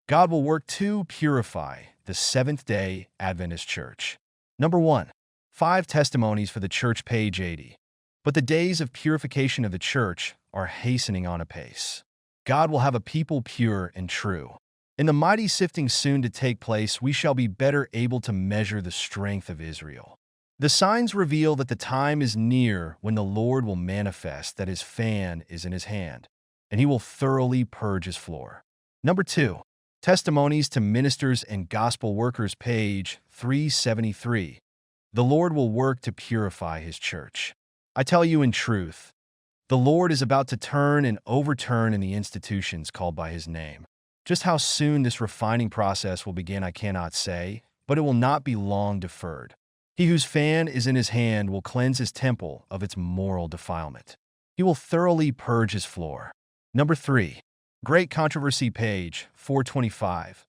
God will work to purify the Seventh-day Adventist Church. Number 1. 5 testimonies for the church, page 80. But the days of purification of the church are hastening on apace. God will have a people pure and true. In the mighty sifting soon to take place, we shall be better able to measure the strength of Israel. The signs reveal that the time is near when the Lord will manifest that his fan is in his hand, and he will thoroughly purge his floor. Number 2. Testimonies to ministers and gospel workers, page 373. The Lord will work to purify his church. I tell you in truth, the Lord is about to turn and overturn in the institutions called by his name. Just how soon this refining process will begin I cannot say, but it will not be long deferred. He whose fan is in his hand will cleanse his temple of its moral defilement. He will thoroughly purge his floor. Number 3. Great controversy, page 425.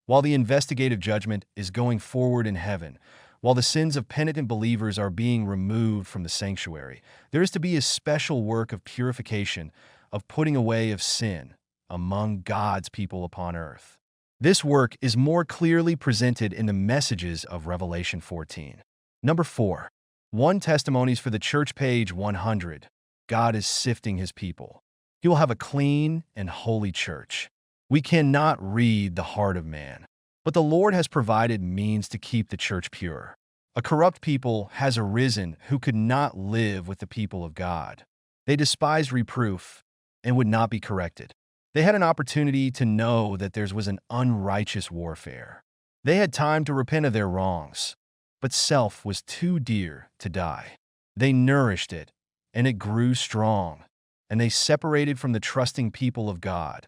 While the investigative judgment is going forward in heaven, while the sins of penitent believers are being removed from the sanctuary, there is to be a special work of purification, of putting away of sin among God's people upon earth. This work is more clearly presented in the messages of Revelation 14. Number 4. 1 Testimonies for the church, page 100. God is sifting his people. He will have a clean and holy church. We cannot read the heart of man, but the Lord has provided means to keep the church pure. A corrupt people has arisen who could not live with the people of God. They despised reproof and would not be corrected. They had an opportunity to know that theirs was an unrighteous warfare. They had time to repent of their wrongs, but self was too dear to die. They nourished it, and it grew strong, and they separated from the trusting people of God,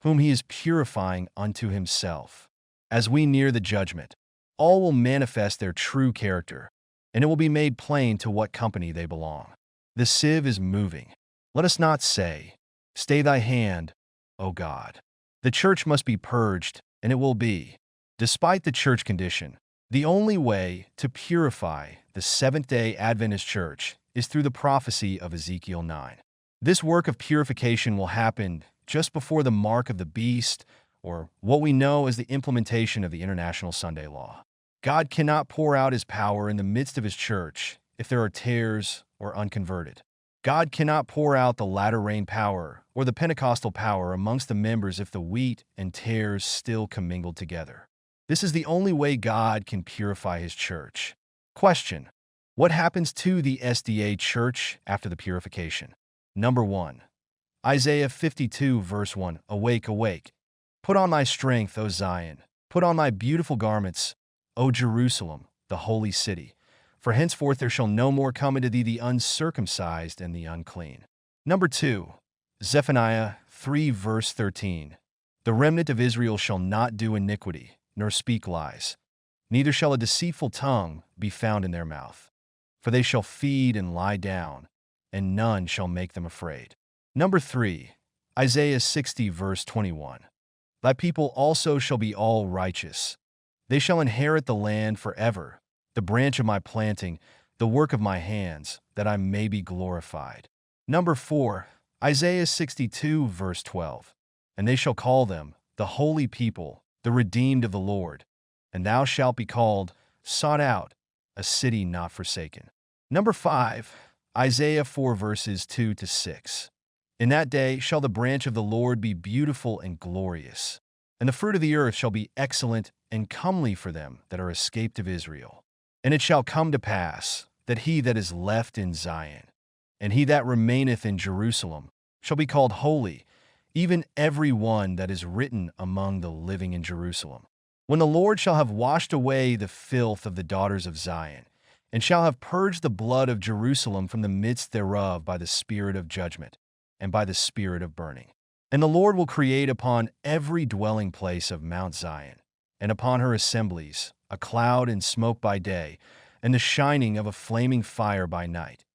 whom he is purifying unto himself. As we near the judgment, all will manifest their true character, and it will be made plain to what company they belong. The sieve is moving. Let us not say, "Stay thy hand, O God." The church must be purged, and it will be. Despite the church condition, the only way to purify the Seventh-day Adventist Church is through the prophecy of Ezekiel 9. This work of purification will happen just before the mark of the beast, or what we know as the implementation of the International Sunday Law. God cannot pour out his power in the midst of his church if there are tares or unconverted. God cannot pour out the latter rain power or the Pentecostal power amongst the members if the wheat and tares still commingled together. This is the only way God can purify his church. Question: what happens to the SDA church after the purification? Number 1. Isaiah 52, verse 1. Awake, awake. Put on thy strength, O Zion. Put on thy beautiful garments, O Jerusalem, the holy city. For henceforth there shall no more come into thee the uncircumcised and the unclean. Number 2. Zephaniah 3, verse 13. The remnant of Israel shall not do iniquity, nor speak lies. Neither shall a deceitful tongue be found in their mouth. For they shall feed and lie down, and none shall make them afraid. Number 3. Isaiah 60, verse 21. Thy people also shall be all righteous. They shall inherit the land forever, the branch of my planting, the work of my hands, that I may be glorified. Number 4. Isaiah 62, verse 12. And they shall call them the holy people, the redeemed of the Lord. And thou shalt be called, sought out, a city not forsaken. Number 5. Isaiah 4, verses 2 to 6. In that day shall the branch of the Lord be beautiful and glorious, and the fruit of the earth shall be excellent and comely for them that are escaped of Israel. And it shall come to pass that he that is left in Zion, and he that remaineth in Jerusalem, shall be called holy, even every one that is written among the living in Jerusalem. When the Lord shall have washed away the filth of the daughters of Zion, and shall have purged the blood of Jerusalem from the midst thereof by the spirit of judgment, and by the spirit of burning. And the Lord will create upon every dwelling place of Mount Zion, and upon her assemblies, a cloud and smoke by day, and the shining of a flaming fire by night.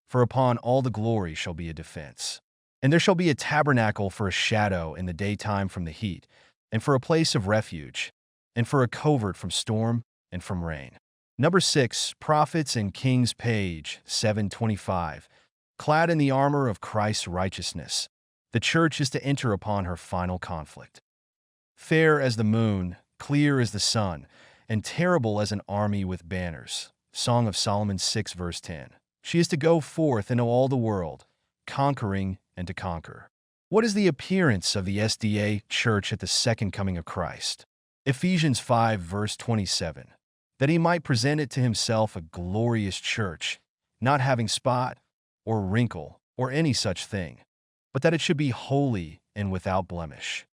For upon all the glory shall be a defense. And there shall be a tabernacle for a shadow in the daytime from the heat, and for a place of refuge, and for a covert from storm and from rain. Number 6. Prophets and Kings, page 725. Clad in the armor of Christ's righteousness, the church is to enter upon her final conflict. fair as the moon, clear as the sun, and terrible as an army with banners. Song of Solomon 6 verse 10. She is to go forth into all the world, conquering and to conquer. What is the appearance of the SDA church at the second coming of Christ? Ephesians 5 verse 27. That he might present it to himself a glorious church, not having spot or wrinkle or any such thing, but that it should be holy and without blemish.